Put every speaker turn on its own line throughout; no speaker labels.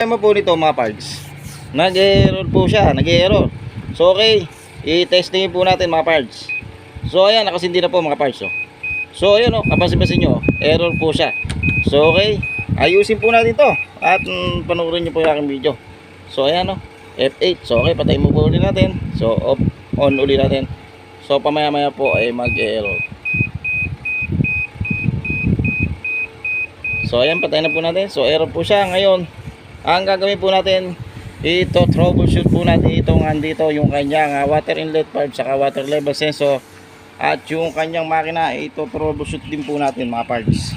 Problema po nito mga parts, nag-error po siya, nag-error. So okay, i-testingin po natin mga parts. So ayan, nakasindi na po mga parts. So ayan kapansin-pansin nyo, error po siya. So okay, ayusin po natin to at panoorin nyo po yung aking video. So ayan F8. So okay, patayin mo po ulit natin. So off, on ulit natin. So pamaya-maya po ay mag-error. So ayan, patayin na po natin. So error po siya. Ngayon, ang gagawin po natin, ito troubleshoot po natin itong andito yung kanyang water inlet valve saka water level sensor at yung kanyang makina. Ito troubleshoot din po natin mga parts.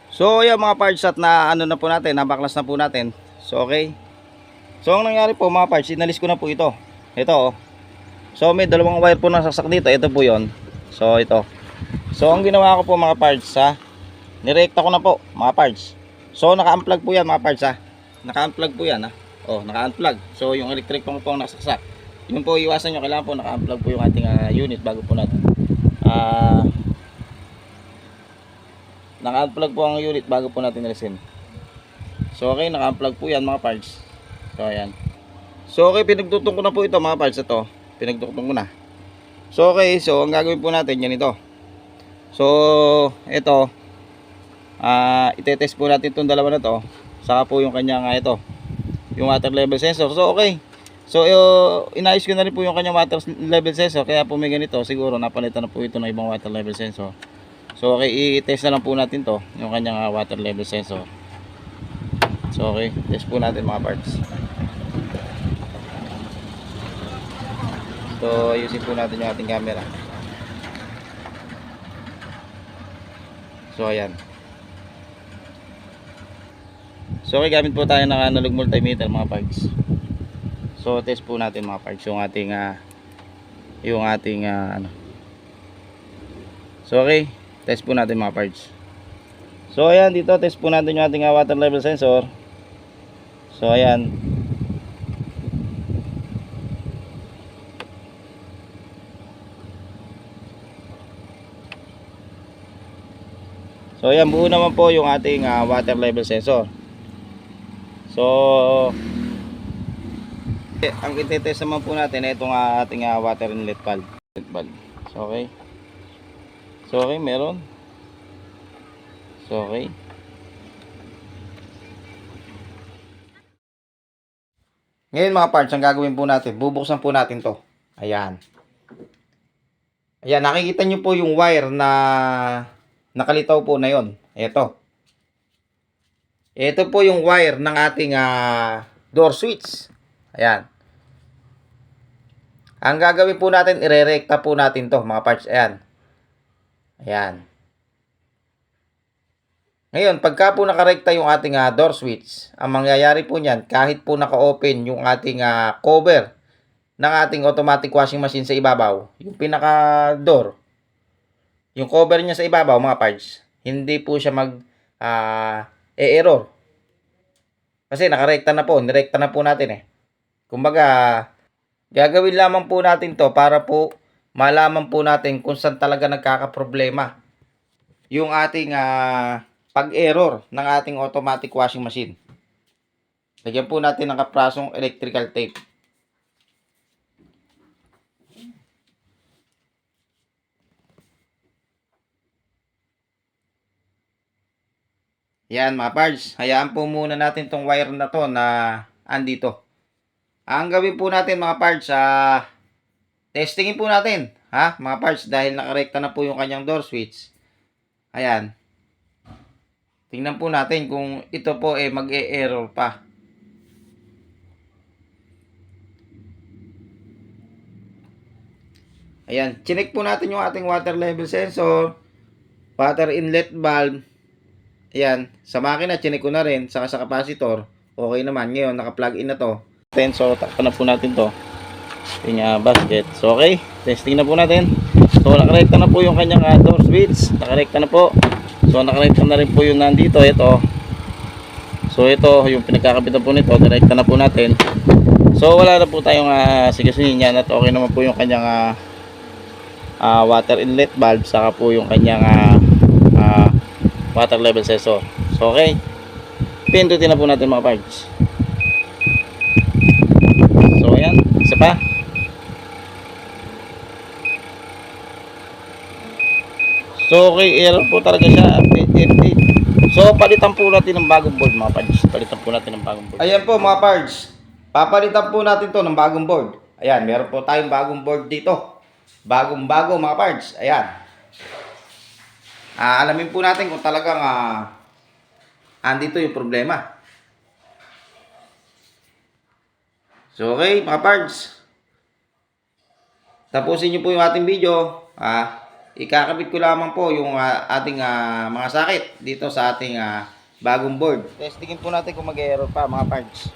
So ayan mga parts, at na ano na po natin, nabaklas na po natin. So okay, so ang nangyari po mga parts, inalis ko na po ito. So may dalawang wire po nasaksak dito. Ito po yon. So ito, so ang ginawa ko po mga parts, nirekta ko na po mga parts. So naka-unplug po yan mga parts naka-unplug po yan naka-unplug. So yung electric po ang nasaksak, yun po iwasan nyo, kailangan po naka-unplug po yung ating unit bago po natin naka-unplug po ang unit bago po natin alisin. So okay, naka-unplug po yan mga parts. So ayan. So okay, pinagtutong ko na po ito mga parts. Ito, pinagtutong ko na. So okay, so ang gagawin po natin yan ito. So ito, itetest po natin itong dalawa na to, saka po yung kanyang ito, yung water level sensor. So okay, so inayos ko na rin po yung kanyang water level sensor, kaya po may ganito. Siguro napalitan na po ito ng ibang water level sensor. So okay, i-test na lang po natin to, yung kanyang water level sensor. So okay, test po natin mga parts. So ayusin po natin yung ating camera. So ayan. So okay, gamit po tayo ng analog multimeter mga parts. So test po natin mga parts yung ating ano. So okay, test po natin mga parts. So ayan, dito test po natin yung ating water level sensor. So ayan. So ayan, buo naman po yung ating water level sensor. So ang itetest naman po natin itong ating water inlet valve. So okay. So okay, meron. So okay. Ngayon mga parts, ang gagawin po natin, bubuksan po natin to. Ayan. Ayan, nakikita nyo po yung wire na nakalitaw po na yon. Ito po yung wire ng ating door switch. Ayan. Ang gagawin po natin, irerekta po natin to mga parts. Ayan. Ayan. Ngayon, pagka po nakarekta yung ating door switch, ang mangyayari po niyan, kahit po naka-open yung ating cover ng ating automatic washing machine sa ibabaw, yung pinaka-door, yung cover niya sa ibabaw mga parts, hindi po siya error. Kasi nakarekta na po, nirekta na po natin Kumbaga, gagawin lamang po natin to para po malaman po natin kung saan talaga nagkakaproblema yung ating pag-error ng ating automatic washing machine. Lagyan po natin ng kaprasong electrical tape. Yan mga parts, hayaan po muna natin tong wire na to na andito. Ang gawin po natin mga parts, testingin po natin mga parts, dahil nakarekta na po yung kanyang door switch. Ayan. Tingnan po natin kung ito po mag-e-error pa. Ayan, chinek po natin yung ating water level sensor, water inlet valve. Ayan, sa makina chinek ko na rin, saka sa capacitor, okay naman. Ngayon, naka-plug in na to. So, takpan na po natin to. Yung basket. So, okay, testing na po natin. So, nakarekta na po yung kanyang door switch. Nakarekta na po. So, nakarekta na rin po yung nandito. Ito. So, ito, yung pinagkakapitan po nito, direkta na po natin. So, wala na po tayong sigasunin yan. At okay naman po yung kanyang water inlet valve, saka po yung kanyang water level sensor. So okay, pindutin na po natin mga parts. Isa pa. So, okay, error po talaga siya. F8. So, palitan po natin ng bagong board mga parts. Palitan po natin ng bagong board. Ayan po mga parts. Papalitan po natin to ng bagong board. Ayan, meron po tayong bagong board dito. Bagong-bago mga parts. Ayan. Alamin po natin kung talagang andito yung problema. So, okay mga parts. Tapusin nyo po yung ating video. Ikakabit ko lamang po yung ating mga sakit dito sa ating bagong board. Testingin po natin kung mag-error pa mga parts.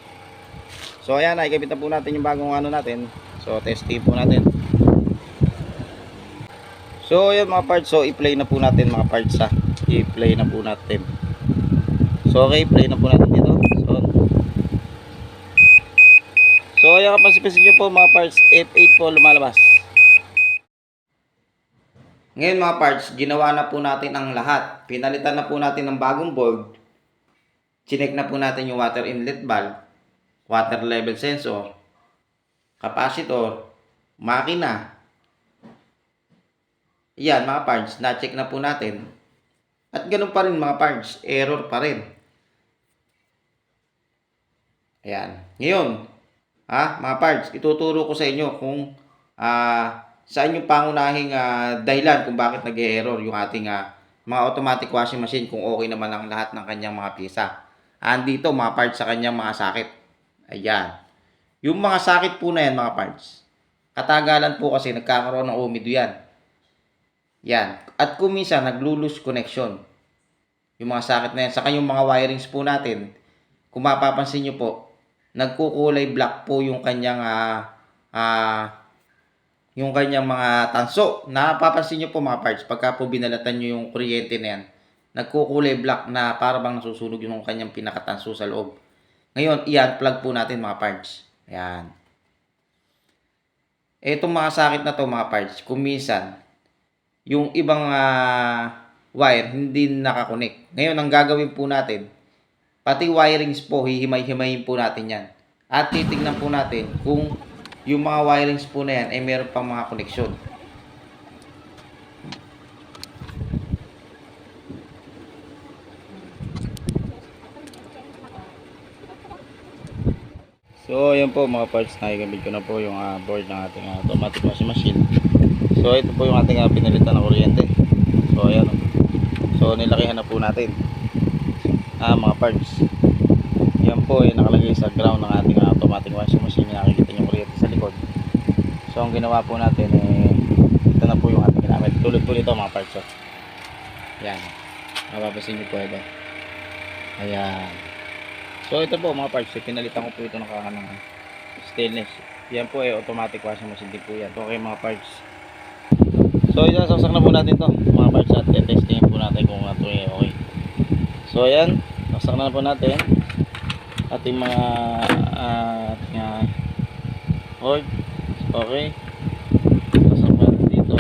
So ayan, ikabit na po natin yung bagong ano natin. So testingin po natin. So ayan mga parts, so i-play na po natin mga parts I-play na po natin. So okay, play na po natin dito. So ayan, kapansin nyo po mga parts, F8 po lumalabas. Ngayon mga parts, ginawa na po natin ang lahat. Pinalitan na po natin ng bagong board. Chinek na po natin yung water inlet valve, water level sensor, capacitor, makina. Yan mga parts, na-check na po natin. At ganun pa rin mga parts, error pa rin. Ayan. Ngayon, mga parts, ituturo ko sa inyo kung saan yung pangunahing dahilan kung bakit nag-error yung ating mga automatic washing machine kung okay naman ang lahat ng kanyang mga pyesa. Andito mga parts sa kanyang mga sakit. Ayan. Yung mga sakit po na yan mga parts, katagalan po kasi nagkakaroon ng umido yan. Yan. At kung minsan naglo-lose connection yung mga sakit na yan. Saka yung mga wirings po natin, kung mapapansin nyo po, nagkukulay black po yung kanyang mga tanso. Napapansin nyo po mga parts, pagka po binalatan nyo yung kuryente na yan, nagkukulay black na para bang nasusunog yung kanyang pinakatanso sa loob. Ngayon, i-unplug po natin mga parts. Ayan. Etong mga sakit na to mga parts, kung minsan, yung ibang wire hindi nakakonek. Ngayon, ang gagawin po natin, pati wirings po, hihimay-himayin po natin yan. At titignan po natin kung yung mga wirings po na yan ay meron pang mga koneksyon. So ayan po mga parts, nakigamit ko na po yung board ng ating automatic washing machine. So ito po yung ating pinalitan na kuryente. So ayan. So nilakihan na po natin mga parts. Yan po ay nakalagay sa ground ng ating automatic washing machine. Nakikita nyo kuryente sa likod. So ang ginawa po natin ito na po yung ating ginamit. Tulad po nito mga parts. Yan. Mapapasin nyo po ito. Ayan. So ito po mga parts. Pinalitan ko po ito ng stainless. Yan po ay automatic washing machine din po yan. Okay mga parts. So yan, sasaksak na po natin to mga parts at testingin po natin kung ito ay okay. So ayan. Sasaksak na po natin ating mga cord. Okay. Sasaksak natin dito.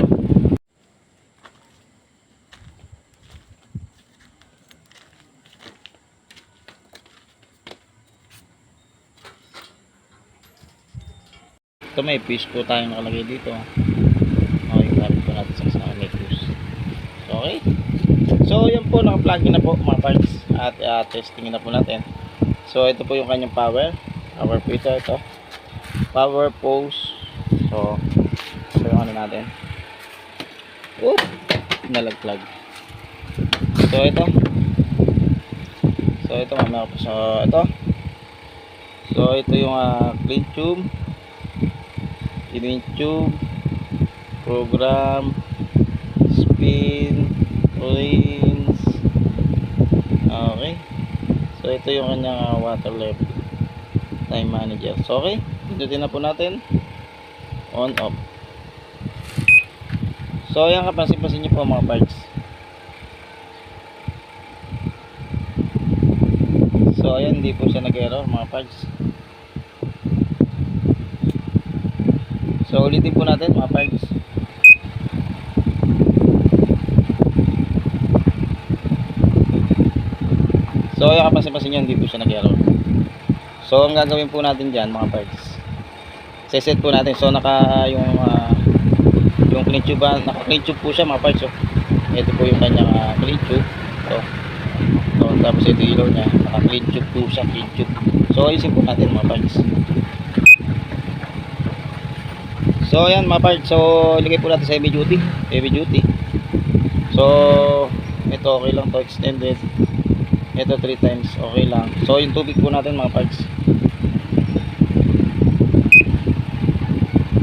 Ito may fuse po tayong nakalagay dito. Okay, gamit po natin sa may fuse. So, okay. So yan po, naka-plug in na po mga parts. At testingin na po natin. So ito po yung kanyang power po ito. Power pose. So yung ano natin. Nalagplug. So ito mamaya po. So ito yung clean tube, clean tube, program, spin, rinse. Okay. So ito yung kanyang water level time manager. So okay, pindutin na po natin on off. So ayan, kapansin-pansin nyo po mga parts. So ayan, hindi po siya nag-error mga parts. So ulitin po natin mga parts. So ayan, kapansin-pansin nyo, hindi po siya nag-error. So ang gagawin po natin dyan mga parts, Seset po natin. So naka yung clean tube, naka clean tube po siya mga parts. So ito po yung kanyang clean tube. So tapos ito ilaw niya, naka clean tube po siya, clean tube. So ayusin po natin mga parts. So ayan mga parts, so ilagay po natin sa heavy duty. So ito okay lang to, extended. Ito 3 times okay lang. So yung tubig po natin mga parts.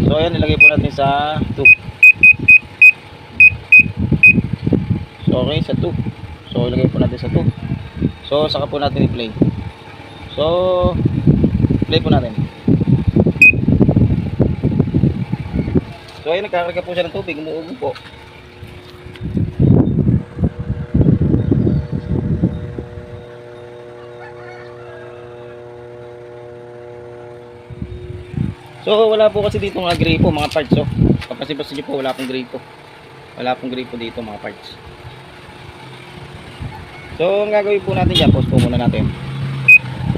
So ayan, ilagay po natin sa 2. So okay, sa 2. So ilagay po natin sa 2. So saka po natin i-play. So play po natin. So ayun, nagkakarga po siya ng tubig, umuubo po. So wala po kasi dito mga gripo mga parts. So kapasipasin niyo po, wala pong gripo. Wala pong gripo dito mga parts. So ang gagawin po natin dyan, pause po muna natin.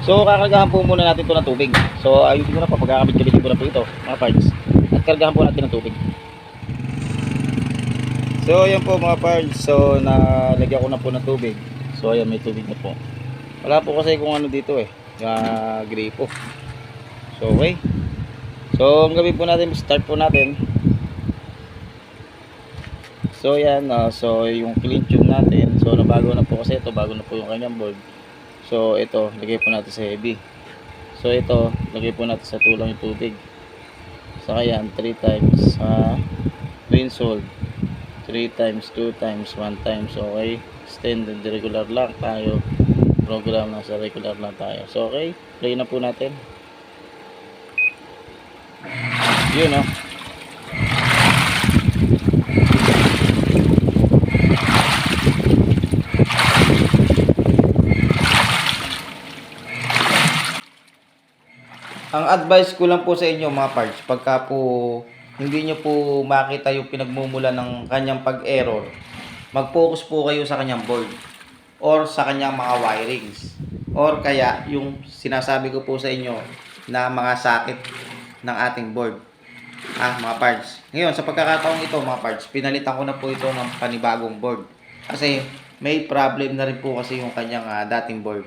So kakargahan po muna natin ito ng tubig. So ayusin ko na po, pagkakabit-kabitin ko na po ito mga parts. At kargahan po natin ng tubig. So ayan po mga parts. So nalagyan ko na po ng tubig. So ayan, may tubig na po. Wala po kasi kung ano dito gripo. So okay. So ang gawin po natin, start po natin. So yan, so yung clean tube natin, so nabago na po kasi ito, bago na po yung kanyang board. So ito, lagay po natin sa heavy. So ito, lagay po natin sa tulang yung tubig. Saka yan, 3 times rinse 3 times, 2 times, 1 times. Okay, extended, regular lang tayo. Program na sa regular lang tayo. So okay, play na po natin. Yun ang advice ko lang po sa inyo mga parts, pagka po hindi nyo po makita yung pinagmumula ng kanyang pag-error, mag-focus po kayo sa kanyang board or sa kanyang mga wirings, or kaya yung sinasabi ko po sa inyo na mga socket ng ating board. Mga parts. Ngayon, sa pagkakataong ito mga parts, pinalitan ko na po ito ng panibagong board. Kasi may problem na rin po kasi yung kanyang dating board.